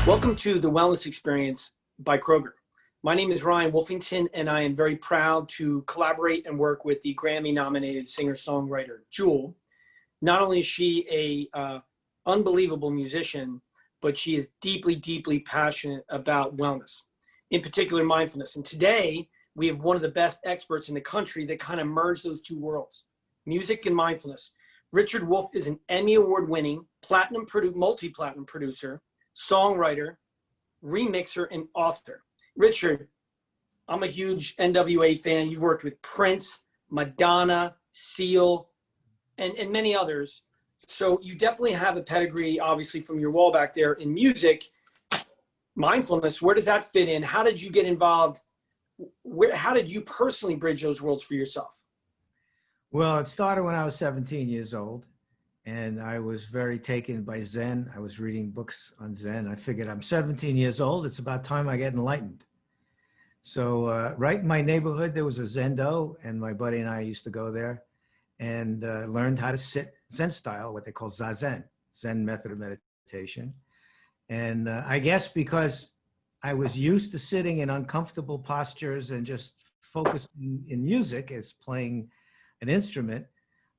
Welcome to the Wellness Experience by Kroger. My name is Ryan Wolfington, and I am very proud to collaborate and work with the Grammy-nominated singer-songwriter Jewel. Not only is she a unbelievable musician, but she is deeply, deeply passionate about wellness, in particular mindfulness. And today, we have one of the best experts in the country that kind of merge those two worlds, music and mindfulness. Richard Wolff is an Emmy Award-winning, multi-platinum producer, songwriter, remixer, and author. Richard, I'm a huge NWA fan. You've worked with Prince, Madonna, Seal, and many others. So you definitely have a pedigree, obviously, from your wall back there in music. Mindfulness, where does that fit in? How did you get involved? How did you personally bridge those worlds for yourself? Well, it started when I was 17 years old, and I was very taken by Zen. I was reading books on Zen. I figured I'm 17 years old. It's about time I get enlightened. So right in my neighborhood, there was a Zendo, and my buddy and I used to go there and learned how to sit Zen style, what they call Zazen, Zen method of meditation. And I guess because I was used to sitting in uncomfortable postures and just focusing in music as playing an instrument,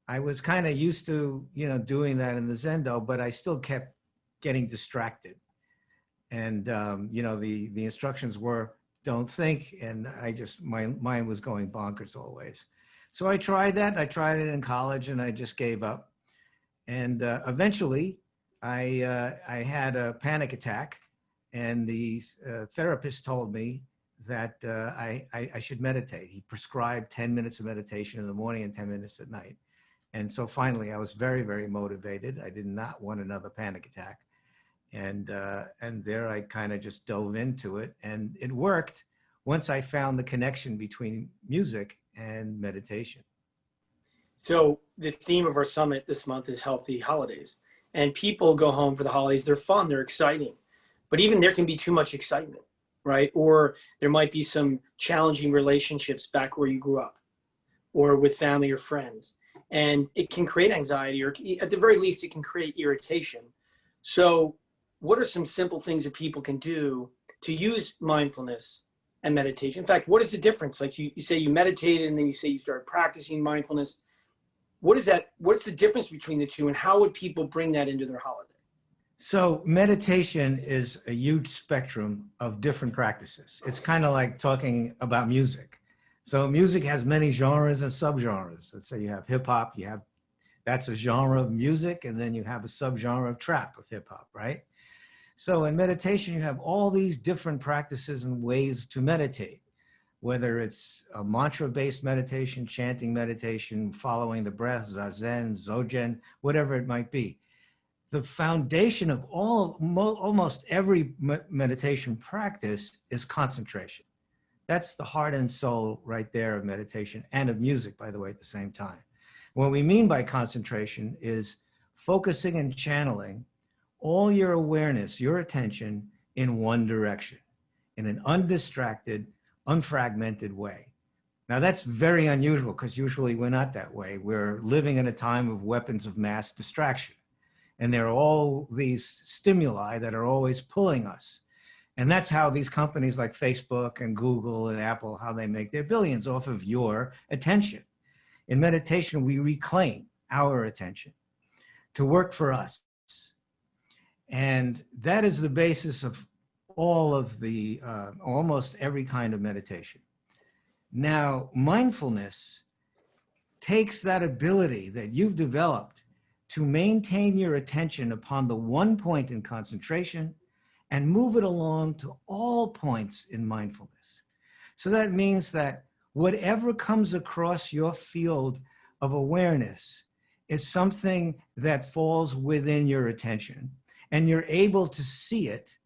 I was kind of used to, doing that in the Zendo, but I still kept getting distracted. And, the instructions were, don't think. And my mind was going bonkers always. So I tried that. I tried it in college and I just gave up. And eventually I had a panic attack, and the therapist told me that I should meditate. He prescribed 10 minutes of meditation in the morning and 10 minutes at night. And so finally I was very, very motivated. I did not want another panic attack. And there I kind of just dove into it, and it worked once I found the connection between music and meditation. So the theme of our summit this month is healthy holidays, and people go home for the holidays. They're fun, they're exciting, but even there can be too much excitement, right? Or there might be some challenging relationships back where you grew up, or with family or friends. And it can create anxiety, or at the very least, it can create irritation. So what are some simple things that people can do to use mindfulness and meditation? In fact, what is the difference? Like you say you meditated, and then you say you started practicing mindfulness. What's the difference between the two, and how would people bring that into their holiday? So meditation is a huge spectrum of different practices. It's kind of like talking about music. So music has many genres and subgenres. Let's say you have hip hop, that's a genre of music, and then you have a subgenre of trap of hip hop, right? So in meditation, you have all these different practices and ways to meditate, whether it's a mantra-based meditation, chanting meditation, following the breath, zazen, zogen, whatever it might be. The foundation of almost every meditation practice is concentration. That's the heart and soul right there of meditation, and of music, by the way, at the same time. What we mean by concentration is focusing and channeling all your awareness, your attention, in one direction, in an undistracted, unfragmented way. Now that's very unusual, because usually we're not that way. We're living in a time of weapons of mass distraction. And there are all these stimuli that are always pulling us. And that's how these companies like Facebook and Google and Apple, how they make their billions off of your attention. In meditation, we reclaim our attention to work for us. And that is the basis of all of the, almost every kind of meditation. Now, mindfulness takes that ability that you've developed to maintain your attention upon the one point in concentration and move it along to all points in mindfulness. So that means that whatever comes across your field of awareness is something that falls within your attention, and you're able to see it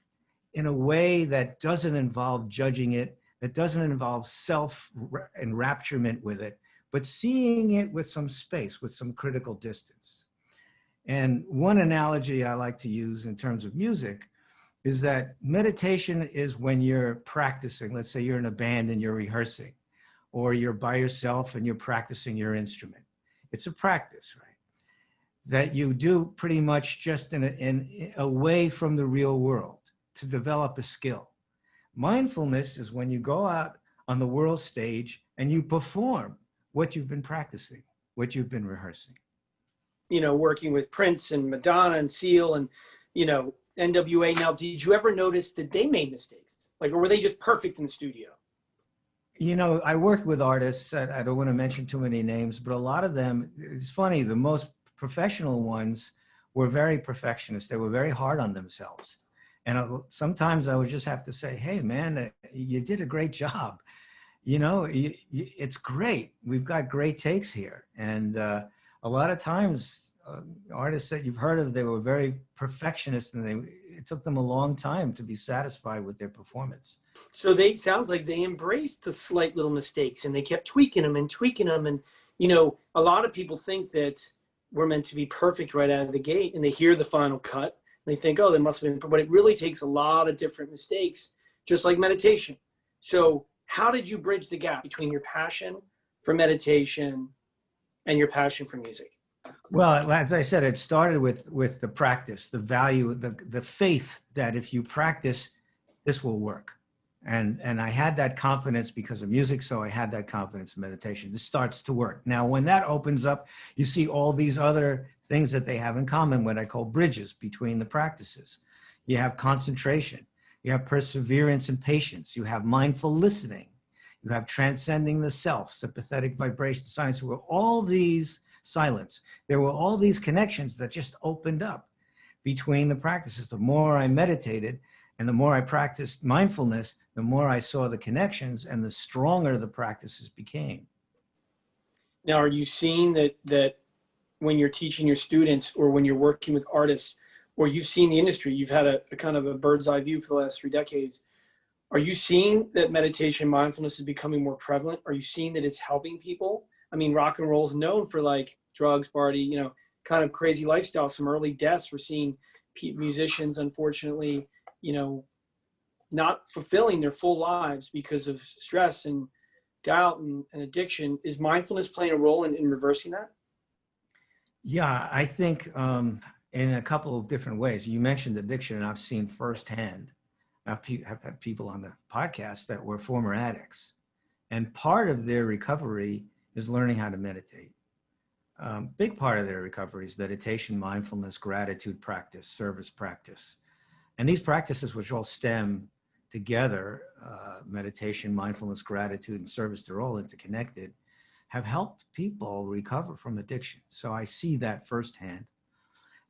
in a way that doesn't involve judging it, that doesn't involve self-enrapturement with it, but seeing it with some space, with some critical distance. And one analogy I like to use in terms of music is that meditation is when you're practicing. Let's say you're in a band and you're rehearsing, or you're by yourself and you're practicing your instrument. It's a practice, right? That you do pretty much just in away from the real world. to develop a skill. Mindfulness is when you go out on the world stage and you perform what you've been practicing, what you've been rehearsing. Working with Prince and Madonna and Seal and, NWA. Now, did you ever notice that they made mistakes? Like, or were they just perfect in the studio? I worked with artists, I don't want to mention too many names, but a lot of them, it's funny, the most professional ones were very perfectionist. They were very hard on themselves. And sometimes I would just have to say, hey, man, you did a great job. It's great. We've got great takes here. And a lot of times, artists that you've heard of, they were very perfectionist, and it took them a long time to be satisfied with their performance. So sounds like they embraced the slight little mistakes and they kept tweaking them and tweaking them. And, a lot of people think that we're meant to be perfect right out of the gate, and they hear the final cut and they think, oh, there must have been, but it really takes a lot of different mistakes, just like meditation. So how did you bridge the gap between your passion for meditation and your passion for music? Well, as I said, it started with the practice, the value, the faith that if you practice, this will work. And I had that confidence because of music, so I had that confidence in meditation. This starts to work. Now, when that opens up, you see all these other things that they have in common, what I call bridges between the practices. You have concentration, you have perseverance and patience, you have mindful listening, you have transcending the self, sympathetic vibration science, where all these silence. There were all these connections that just opened up between the practices. The more I meditated and the more I practiced mindfulness, the more I saw the connections and the stronger the practices became. Now, are you seeing that when you're teaching your students or when you're working with artists, or you've seen the industry, you've had a kind of a bird's eye view for the last 3 decades, are you seeing that meditation, mindfulness is becoming more prevalent? Are you seeing that it's helping people? I mean, rock and roll is known for like drugs, party, kind of crazy lifestyle, some early deaths. We're seeing musicians, unfortunately, not fulfilling their full lives because of stress and doubt and addiction. Is mindfulness playing a role in reversing that? Yeah, I think in a couple of different ways. You mentioned addiction, and I've seen firsthand. I've had people on the podcast that were former addicts, and part of their recovery is learning how to meditate. Big part of their recovery is meditation, mindfulness, gratitude practice, service practice. And these practices, which all stem together, meditation, mindfulness, gratitude, and service, they're all interconnected, have helped people recover from addiction. So I see that firsthand.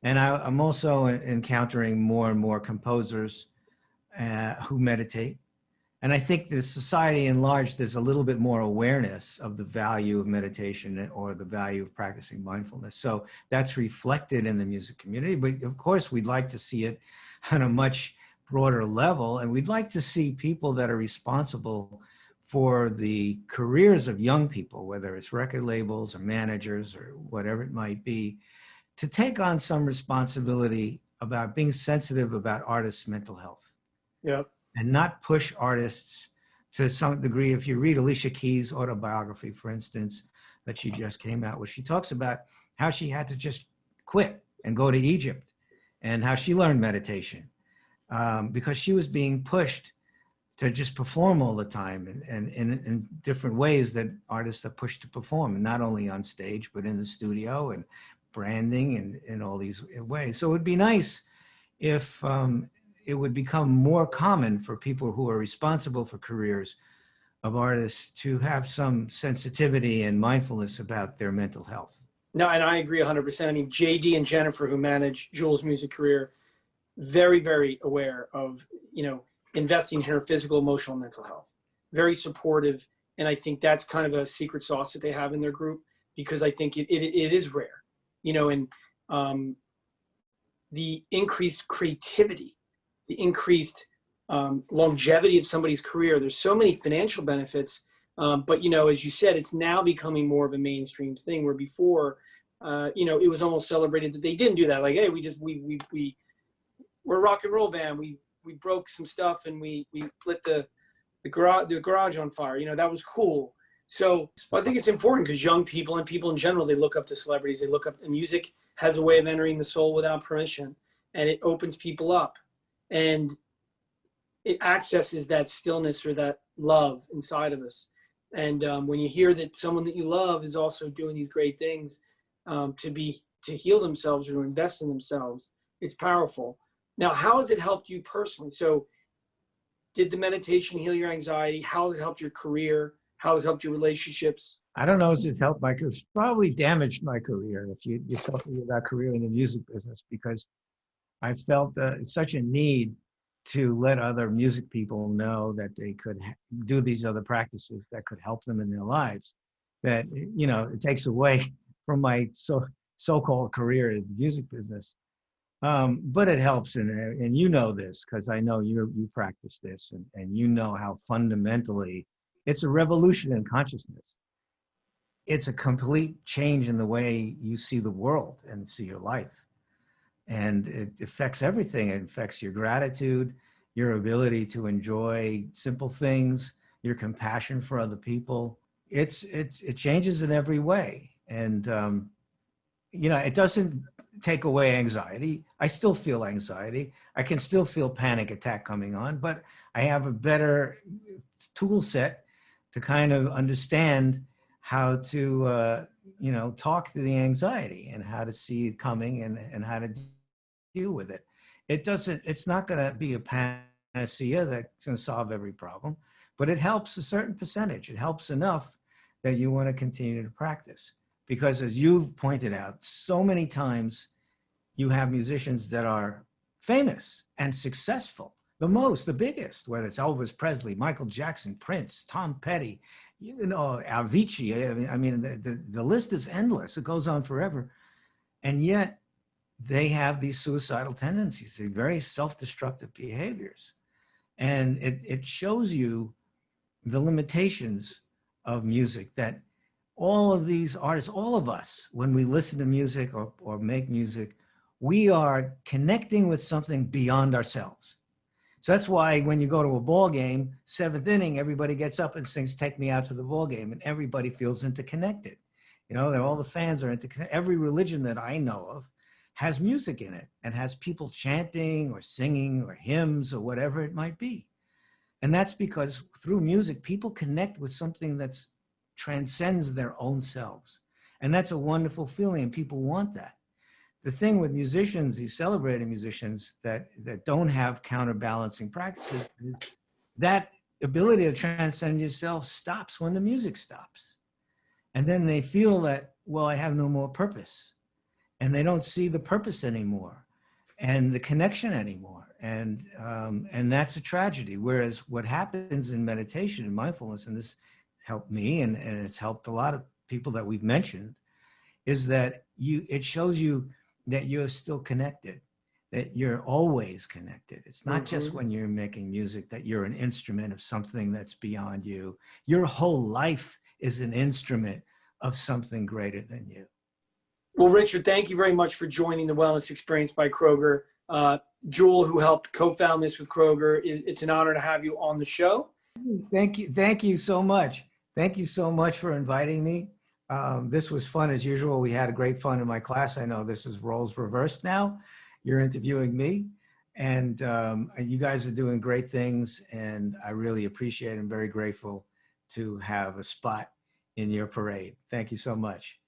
And I'm also encountering more and more composers who meditate. And I think the society in large, there's a little bit more awareness of the value of meditation or the value of practicing mindfulness. So that's reflected in the music community. But of course, we'd like to see it on a much broader level. And we'd like to see people that are responsible for the careers of young people, whether it's record labels or managers or whatever it might be, to take on some responsibility about being sensitive about artists' mental health. Yeah. And not push artists to some degree. If you read Alicia Keys' autobiography, for instance, that she just came out with, she talks about how she had to just quit and go to Egypt and how she learned meditation because she was being pushed to just perform all the time and in different ways that artists are pushed to perform, and not only on stage, but in the studio and branding and in all these ways. So it would be nice if it would become more common for people who are responsible for careers of artists to have some sensitivity and mindfulness about their mental health. No, and I agree 100%. I mean, JD and Jennifer, who manage Jules' music career, very, very aware of, investing in her physical, emotional, mental health. Very supportive. And I think that's kind of a secret sauce that they have in their group, because I think it is rare, and the increased creativity, the increased longevity of somebody's career. There's so many financial benefits, but as you said, it's now becoming more of a mainstream thing, where before, it was almost celebrated that they didn't do that. Like, hey, we're a rock and roll band. We broke some stuff and we lit the garage on fire. That was cool. So I think it's important because young people and people in general, they look up to celebrities. They look up, and music has a way of entering the soul without permission, and it opens people up. And it accesses that stillness or that love inside of us. And when you hear that someone that you love is also doing these great things to heal themselves or to invest in themselves, it's powerful. Now, how has it helped you personally? So, did the meditation heal your anxiety? How has it helped your career? How has it helped your relationships? I don't know if it's helped my career. It's probably damaged my career if you're talking about career in the music business, because I felt such a need to let other music people know that they could do these other practices that could help them in their lives. That, you know, it takes away from my so-called career in the music business. But it helps, and you know this because I know you practice this, and you know how fundamentally it's a revolution in consciousness. It's a complete change in the way you see the world and see your life. And it affects everything. It affects your gratitude, your ability to enjoy simple things, your compassion for other people. It changes in every way. And you know, it doesn't take away anxiety. I still feel anxiety. I can still feel panic attack coming on, but I have a better tool set to kind of understand how to, you know, talk to the anxiety and how to see it coming, and how to deal with it. It's not going to be a panacea that's going to solve every problem, but it helps a certain percentage. It helps enough that you want to continue to practice. Because as you've pointed out, so many times you have musicians that are famous and successful, the biggest, whether it's Elvis Presley, Michael Jackson, Prince, Tom Petty, you know, Avicii. I mean, the list is endless. It goes on forever. And yet they have these suicidal tendencies, they're very self-destructive behaviors. And it shows you the limitations of music, that all of these artists, all of us, when we listen to music or make music, we are connecting with something beyond ourselves. So that's why when you go to a ball game, seventh inning, everybody gets up and sings "Take Me Out to the Ball Game," and everybody feels interconnected. You know, all the fans are interconnected. Every religion that I know of has music in it and has people chanting or singing or hymns or whatever it might be. And that's because through music, people connect with something that's transcends their own selves. And that's a wonderful feeling, and people want that. The thing with musicians, these celebrated musicians that don't have counterbalancing practices, is that ability to transcend yourself stops when the music stops. And then they feel that, well, I have no more purpose. And they don't see the purpose anymore and the connection anymore. And that's a tragedy. Whereas what happens in meditation and mindfulness, and this helped me, and it's helped a lot of people that we've mentioned, is that it shows you that you're still connected, that you're always connected. It's not just when you're making music that you're an instrument of something that's beyond you. Your whole life is an instrument of something greater than you. Well, Richard, thank you very much for joining the Wellness Experience by Kroger. Jewel, who helped co-found this with Kroger, it's an honor to have you on the show. Thank you. Thank you so much. Thank you so much for inviting me. This was fun as usual. We had a great fun in my class. I know this is roles reversed now. You're interviewing me, and you guys are doing great things, and I really appreciate and very grateful to have a spot in your parade. Thank you so much.